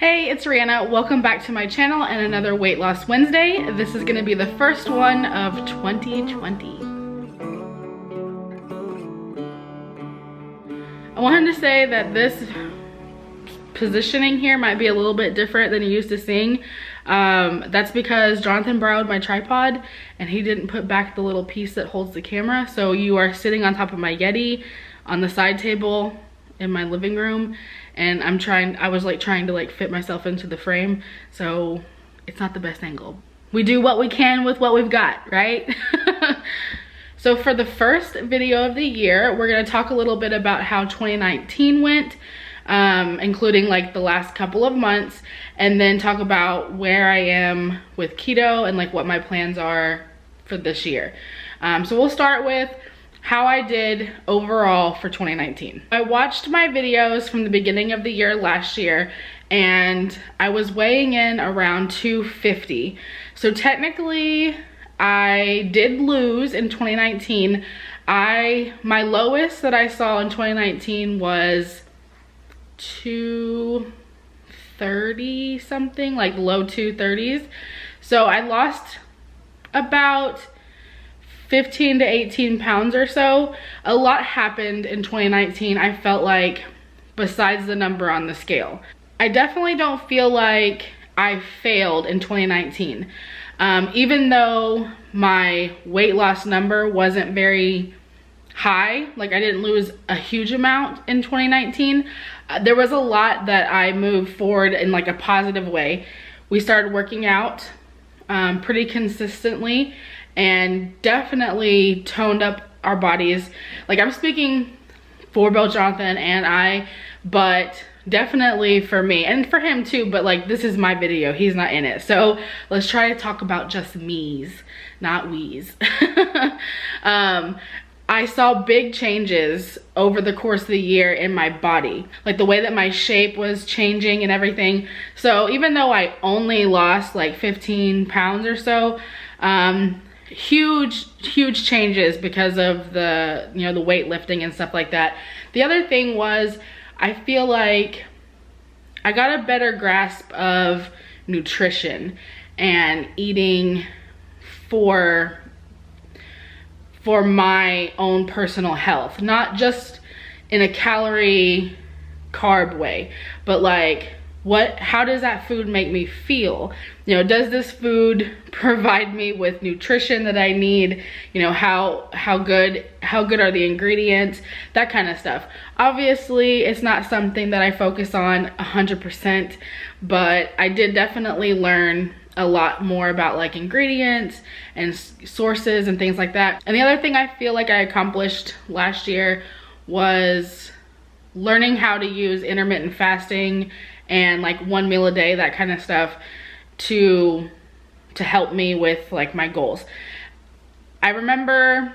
Hey, it's Rhianna. Welcome back to my channel and another Weight Loss Wednesday. This is gonna be the first one of 2020. I wanted to say that this positioning here might be a little bit different than you're used to seeing. That's because Jonathan borrowed my tripod and he didn't put back the little piece that holds the camera. So you are sitting on top of my Yeti on the side table in my living room, and I was trying to fit myself into the frame, so it's not the best angle. We do what we can with what we've got, right? So for the first video of the year, we're gonna talk a little bit about how 2019 went, including the last couple of months, and then talk about where I am with keto and what my plans are for this year. So we'll start with how I did overall for 2019. I watched my videos from the beginning of the year last year, and I was weighing in around 250. So technically I did lose in 2019. My lowest that I saw in 2019 was 230 something, low 230s. So I lost about 15 to 18 pounds or so. A lot happened in 2019, I felt like, besides the number on the scale. I definitely don't feel like I failed in 2019. Even though my weight loss number wasn't very high, I didn't lose a huge amount in 2019, there was a lot that I moved forward in a positive way. We started working out pretty consistently, and definitely toned up our bodies. I'm speaking for both Jonathan and I, but definitely for me and for him too, but this is my video, he's not in it, so let's try to talk about just me's, not we's. I saw big changes over the course of the year in my body, the way that my shape was changing and everything. So even though I only lost 15 pounds or so, huge changes because of the the weightlifting and stuff like that. The other thing was, I feel like I got a better grasp of nutrition and eating for my own personal health, not just in a calorie carb way, but how does that food make me feel? Does this food provide me with nutrition that I need? How good are the ingredients? That kind of stuff. Obviously, it's not something that I focus on 100%, but I did definitely learn a lot more about ingredients and sources and things like that. And the other thing I feel like I accomplished last year was learning how to use intermittent fasting and one meal a day, that kind of stuff, to help me with my goals. I remember,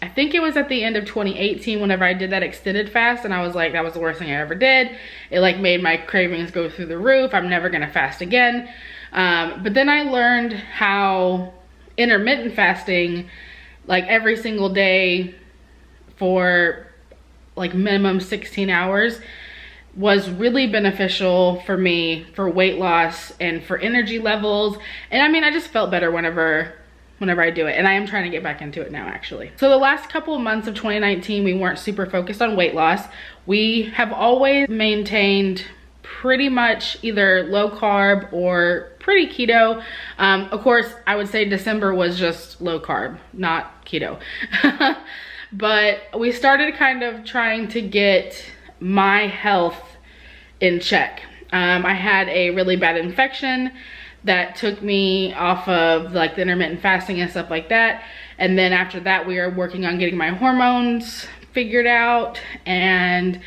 I think it was at the end of 2018 whenever I did that extended fast, and I was that was the worst thing I ever did. It made my cravings go through the roof. I'm never gonna fast again. But then I learned how intermittent fasting, every single day for minimum 16 hours, was really beneficial for me for weight loss and for energy levels. And I mean, I just felt better whenever I do it, and I am trying to get back into it now, actually. So the last couple of months of 2019, we weren't super focused on weight loss. We have always maintained pretty much either low carb or pretty keto. Of course, I would say December was just low carb, not keto. But we started kind of trying to get my health in check. I had a really bad infection that took me off of the intermittent fasting and stuff like that. And then after that, we were working on getting my hormones figured out. And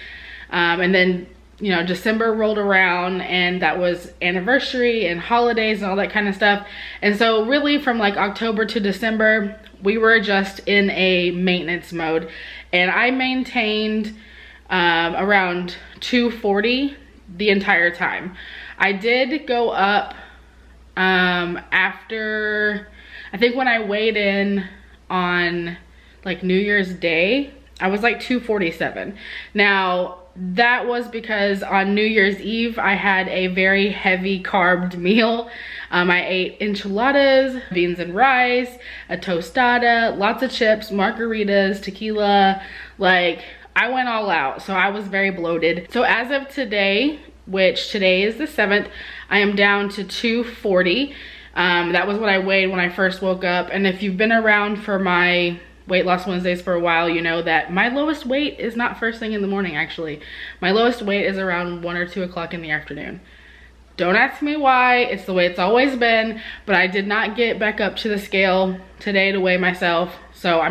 then, December rolled around, and that was anniversary and holidays and all that kind of stuff. And so really from October to December, we were just in a maintenance mode. And I maintained around 240 the entire time. I did go up after, I think when I weighed in on New Year's Day, I was 247. Now that was because on New Year's Eve, I had a very heavy carbed meal. I ate enchiladas, beans and rice, a tostada, lots of chips, margaritas, tequila. Like, I went all out, so I was very bloated. So as of today, which today is the 7th, I am down to 240. That was what I weighed when I first woke up. And if you've been around for my Weight Loss Wednesdays for a while, you know that my lowest weight is not first thing in the morning, actually. My lowest weight is around 1 or 2 o'clock in the afternoon. Don't ask me why, it's the way it's always been, but I did not get back up to the scale today to weigh myself. So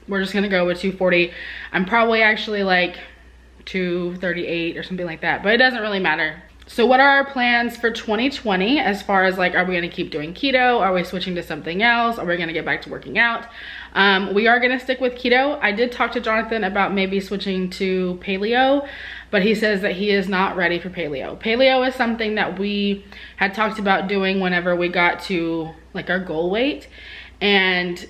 we're just gonna go with 240. I'm probably actually like 238 or something like that, but it doesn't really matter. So what are our plans for 2020 as far as like, are we gonna keep doing keto? Are we switching to something else? Are we gonna get back to working out? We are gonna stick with keto. I did talk to Jonathan about maybe switching to paleo, but he says that he is not ready for paleo. Paleo is something that we had talked about doing whenever we got to like our goal weight. And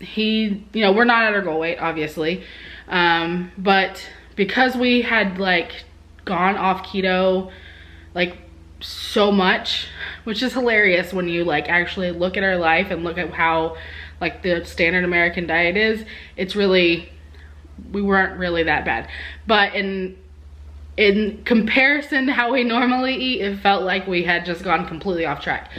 he, you know, we're not at our goal weight, obviously. But because we had like gone off keto like so much, which is hilarious when you like actually look at our life and look at how like the standard American diet is, it's really, we weren't really that bad. But in comparison to how we normally eat, it felt like we had just gone completely off track.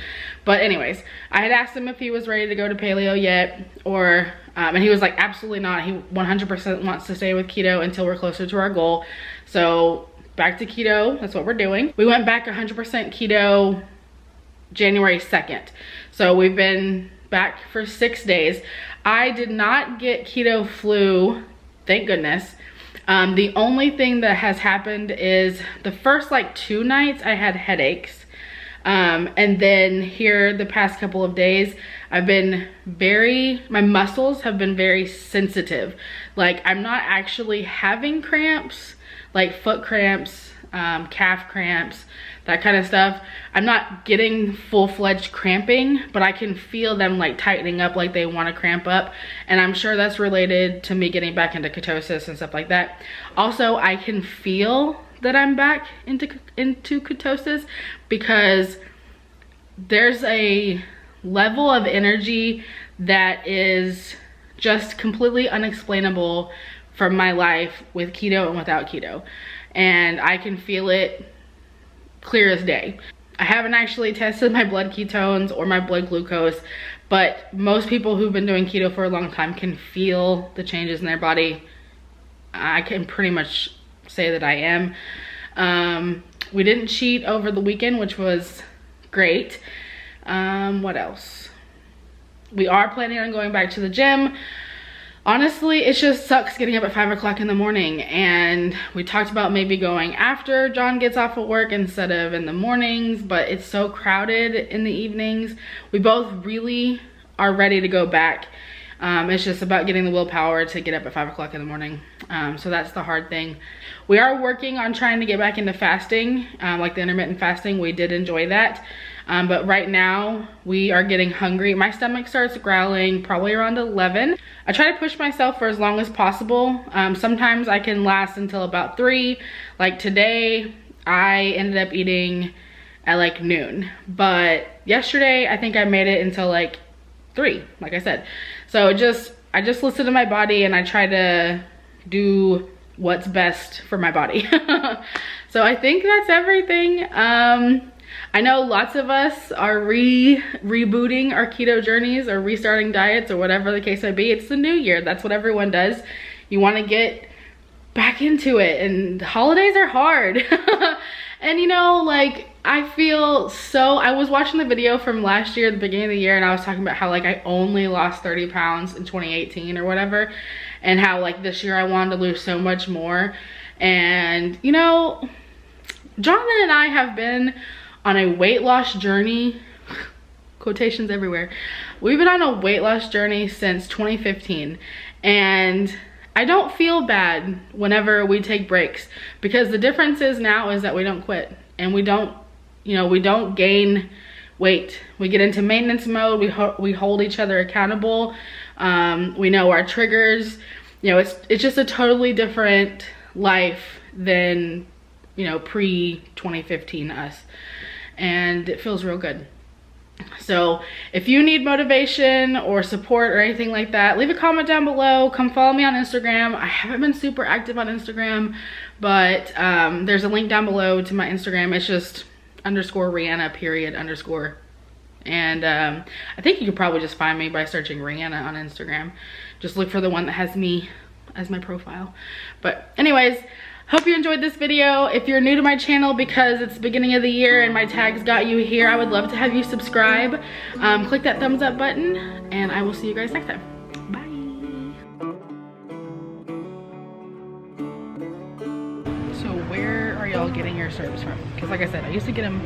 But anyways, I had asked him if he was ready to go to paleo yet, or and he was like, absolutely not. He 100% wants to stay with keto until we're closer to our goal. So back to keto, that's what we're doing. We went back 100% keto January 2nd. So we've been back for 6 days. I did not get keto flu, thank goodness. The only thing that has happened is the first like 2 nights I had headaches. And then here the past couple of days, I've been my muscles have been very sensitive. Like, I'm not actually having cramps, like foot cramps, calf cramps, that kind of stuff. I'm not getting full-fledged cramping, but I can feel them like tightening up, like they want to cramp up. And I'm sure that's related to me getting back into ketosis and stuff like that. Also, I can feel that I'm back into ketosis because there's a level of energy that is just completely unexplainable from my life with keto and without keto. And I can feel it clear as day. I haven't actually tested my blood ketones or my blood glucose, but most people who've been doing keto for a long time can feel the changes in their body. I can pretty much say that I am. We didn't cheat over the weekend, which was great. What else? We are planning on going back to the gym. Honestly, it just sucks getting up at 5 o'clock in the morning, and we talked about maybe going after John gets off of work instead of in the mornings, but it's so crowded in the evenings. We both really are ready to go back. It's just about getting the willpower to get up at 5 o'clock in the morning. So that's the hard thing. We are working on trying to get back into fasting, like the intermittent fasting. We did enjoy that. But right now we are getting hungry. My stomach starts growling probably around 11. I try to push myself for as long as possible. Sometimes I can last until about 3. Like today, I ended up eating at like noon. But yesterday, I think I made it until like 3, like I said. So I just listen to my body and I try to do what's best for my body. So I think that's everything. I know lots of us are rebooting our keto journeys or restarting diets or whatever the case may be. It's the new year. That's what everyone does. You want to get back into it, and holidays are hard. And you know, like, I feel so, I was watching the video from last year, the beginning of the year, and I was talking about how like I only lost 30 pounds in 2018 or whatever, and how like this year I wanted to lose so much more. And you know, Jonathan and I have been on a weight loss journey, quotations everywhere. We've been on a weight loss journey since 2015, and I don't feel bad whenever we take breaks, because the difference is now is that we don't quit, and we don't, you know, we don't gain weight. We get into maintenance mode. We hold each other accountable. We know our triggers. You know, it's just a totally different life than, you know, pre-2015 us. And it feels real good. So if you need motivation or support or anything like that, leave a comment down below. Come follow me on Instagram. I haven't been super active on Instagram, but there's a link down below to my Instagram. It's just _Rhianna _. And I think you could probably just find me by searching Rhianna on Instagram. Just look for the one that has me as my profile. But anyways, hope you enjoyed this video. If you're new to my channel because it's the beginning of the year and my tags got you here, I would love to have you subscribe. Click that thumbs up button, and I will see you guys next time. Bye. So where are y'all getting your serves from? Because like I said, I used to get them